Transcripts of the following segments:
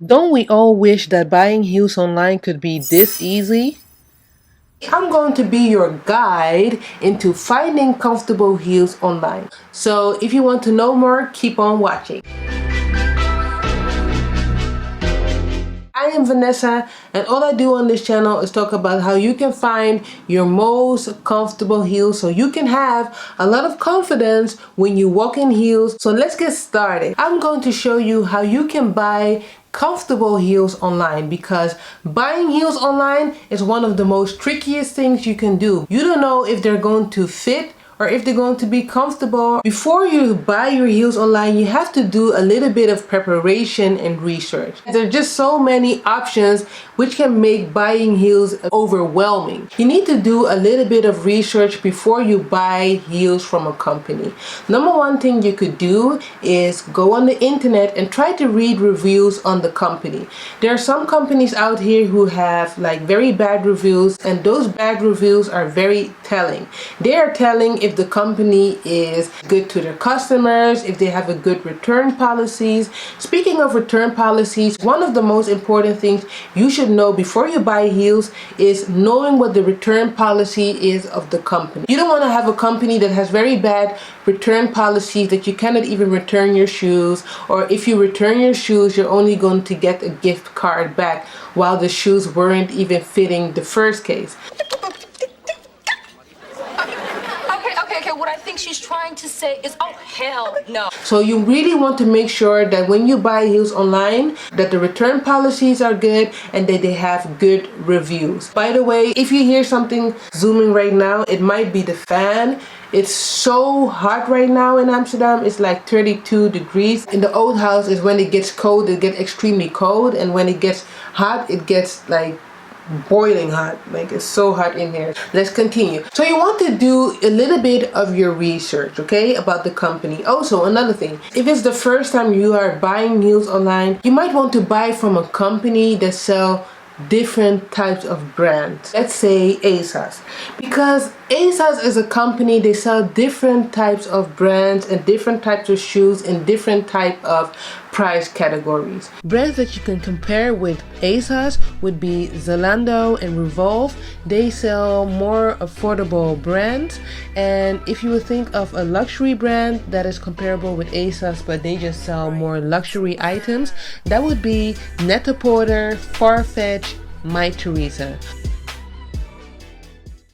Don't we all wish that buying heels online could be this easy? I'm going to be your guide into finding comfortable heels online. So if you want to know more, keep on watching. I am Vanessa, and all I do on this channel is talk about how you can find your most comfortable heels so you can have a lot of confidence when you walk in heels. So let's get started. I'm going to show you how you can buy comfortable heels online, because buying heels online is one of the most trickiest things you can do. You don't know if they're going to fit or if they're going to be comfortable. Before you buy your heels online, you have to do a little bit of preparation and research. There are just so many options which can make buying heels overwhelming. You need to do a little bit of research before you buy heels from a company. Number one thing you could do is go on the internet and try to read reviews on the company. There are some companies out here who have like very bad reviews, and those bad reviews are very telling. They are telling if the company is good to their customers, if they have a good return policies. Speaking of return policies, one of the most important things you should know before you buy heels is knowing what the return policy is of the company. You don't want to have a company that has very bad return policies, that you cannot even return your shoes, or if you return your shoes, you're only going to get a gift card back while the shoes weren't even fitting the first case. Okay, what I think she's trying to say is, oh, hell no. So you really want to make sure that when you buy heels online, that the return policies are good and that they have good reviews. By the way, if you hear something zooming right now, it might be the fan. It's so hot right now in Amsterdam. It's like 32 degrees. In the old house is when it gets cold, it gets extremely cold, and when it gets hot, it gets like boiling hot. Like, it's so hot in here. Let's continue. So you want to do a little bit of your research, okay, about the company. Also, another thing, if it's the first time you are buying heels online, you might want to buy from a company that sell different types of brands. Let's say ASOS, because ASOS is a company, they sell different types of brands and different types of shoes in different type of price categories. Brands that you can compare with ASOS would be Zalando and Revolve. They sell more affordable brands, and if you would think of a luxury brand that is comparable with ASOS but they just sell more luxury items, that would be Net-a-Porter, Farfetch, Mytheresa.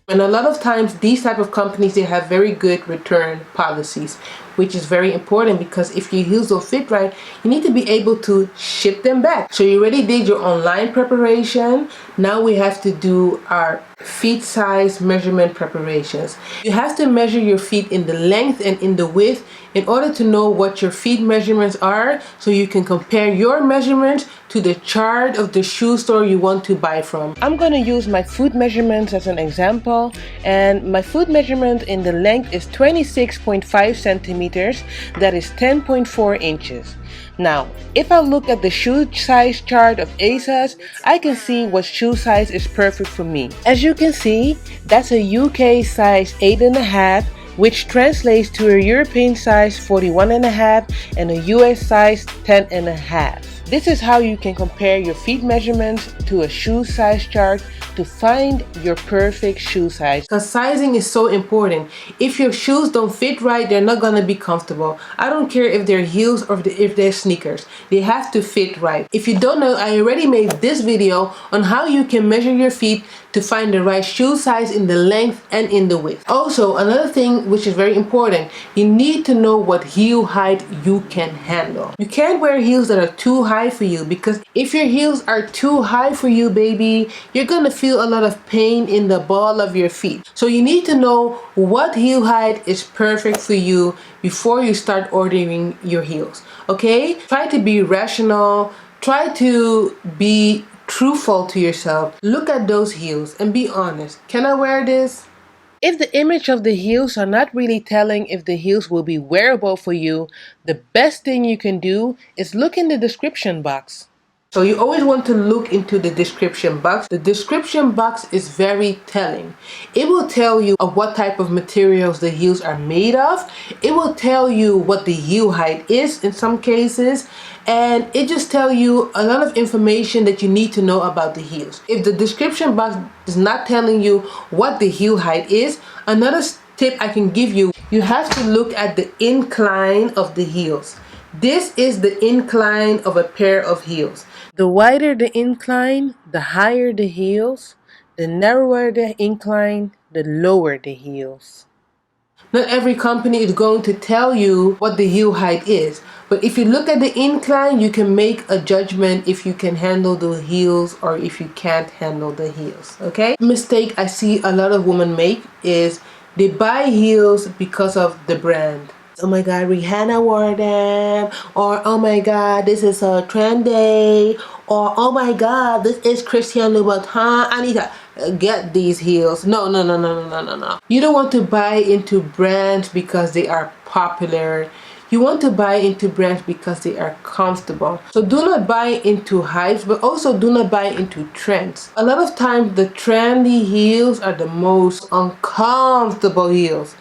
And a lot of times these type of companies, they have very good return policies, which is very important, because if your heels don't fit right, you need to be able to ship them back. So you already did your online preparation. Now we have to do our feet size measurement preparations. You have to measure your feet in the length and in the width in order to know what your feet measurements are, so you can compare your measurements to the chart of the shoe store you want to buy from. I'm going to use my foot measurements as an example, and my foot measurement in the length is 26.5 centimeters, that is 10.4 inches. Now, if I look at the shoe size chart of ASOS, I can see what shoe size is perfect for me. As you can see, that's a UK size 8.5, which translates to a European size 41.5 and a US size 10.5. This is how you can compare your feet measurements to a shoe size chart to find your perfect shoe size. Because sizing is so important. If your shoes don't fit right, they're not going to be comfortable. I don't care if they're heels or if they're sneakers. They have to fit right. If you don't know, I already made this video on how you can measure your feet to find the right shoe size in the length and in the width. Also, another thing which is very important, you need to know what heel height you can handle. You can't wear heels that are too high for you, because if your heels are too high for you, baby, you're gonna feel a lot of pain in the ball of your feet. So you need to know what heel height is perfect for you before you start ordering your heels, okay? Try to be rational, try to be truthful to yourself. Look at those heels and be honest. Can I wear this? If the image of the heels are not really telling if the heels will be wearable for you, the best thing you can do is look in the description box. So you always want to look into the description box. The description box is very telling. It will tell you what type of materials the heels are made of. It will tell you what the heel height is in some cases. And it just tells you a lot of information that you need to know about the heels. If the description box is not telling you what the heel height is, another tip I can give you, you have to look at the incline of the heels. This is the incline of a pair of heels. The wider the incline, the higher the heels. The narrower the incline, the lower the heels. Not every company is going to tell you what the heel height is. But if you look at the incline, you can make a judgment if you can handle the heels or if you can't handle the heels. Okay? Mistake I see a lot of women make is they buy heels because of the brand. Oh my god, Rihanna wore them, or oh my god, this is so trendy, or oh my god, this is Christian Louboutin, I need to get these heels. No. You don't want to buy into brands because they are popular. You want to buy into brands because they are comfortable. So do not buy into hypes, but also do not buy into trends. A lot of times the trendy heels are the most uncomfortable heels.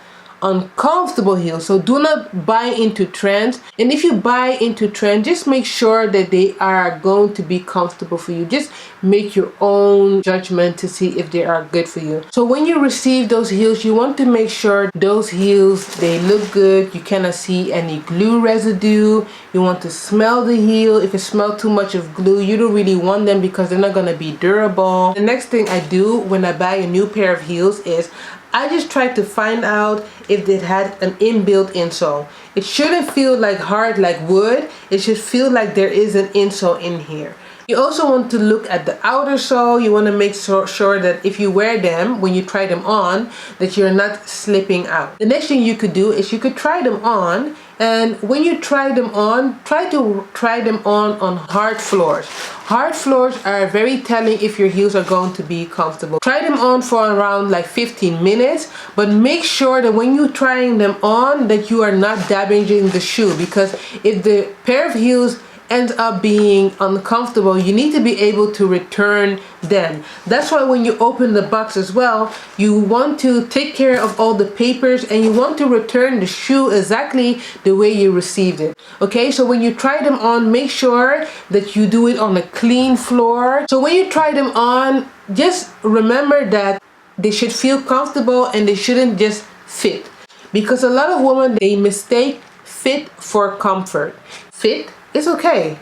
So do not buy into trends. And if you buy into trends, just make sure that they are going to be comfortable for you. Just make your own judgment to see if they are good for you. So when you receive those heels, you want to make sure those heels, they look good. You cannot see any glue residue. You want to smell the heel. If it smells too much of glue, you don't really want them because they're not going to be durable. The next thing I do when I buy a new pair of heels is I just try to find out if it had an inbuilt insole. It shouldn't feel like hard like wood. It should feel like there is an insole in here. You also want to look at the outer sole. You want to make sure that if you wear them, when you try them on, that you're not slipping out. The next thing you could do is you could try them on, and when you try them on, try to try them on hard floors. Hard floors are very telling if your heels are going to be comfortable. Try them on for around like 15 minutes, but make sure that when you're trying them on that you are not damaging the shoe, because if the pair of heels ends up being uncomfortable, you need to be able to return them. That's why when you open the box as well, you want to take care of all the papers and you want to return the shoe exactly the way you received it. Okay, so when you try them on, make sure that you do it on a clean floor. So when you try them on, just remember that they should feel comfortable and they shouldn't just fit, because a lot of women, they mistake fit for comfort. Fit is okay,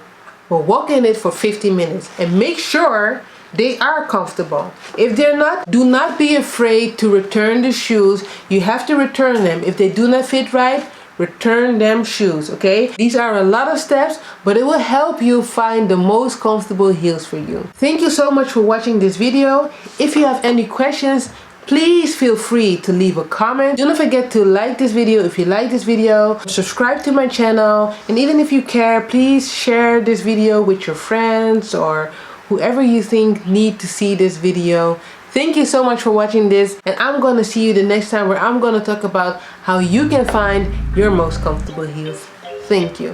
but walk in it for 50 minutes and make sure they are comfortable. If they're not, do not be afraid to return the shoes. You have to return them. If they do not fit right, return them shoes, okay? These are a lot of steps, but it will help you find the most comfortable heels for you. Thank you so much for watching this video. If you have any questions, please feel free to leave a comment. Do not forget to like this video if you like this video, subscribe to my channel, and even if you care, please share this video with your friends or whoever you think need to see this video. Thank you so much for watching this, and I'm going to see you the next time where I'm going to talk about how you can find your most comfortable heels. Thank you.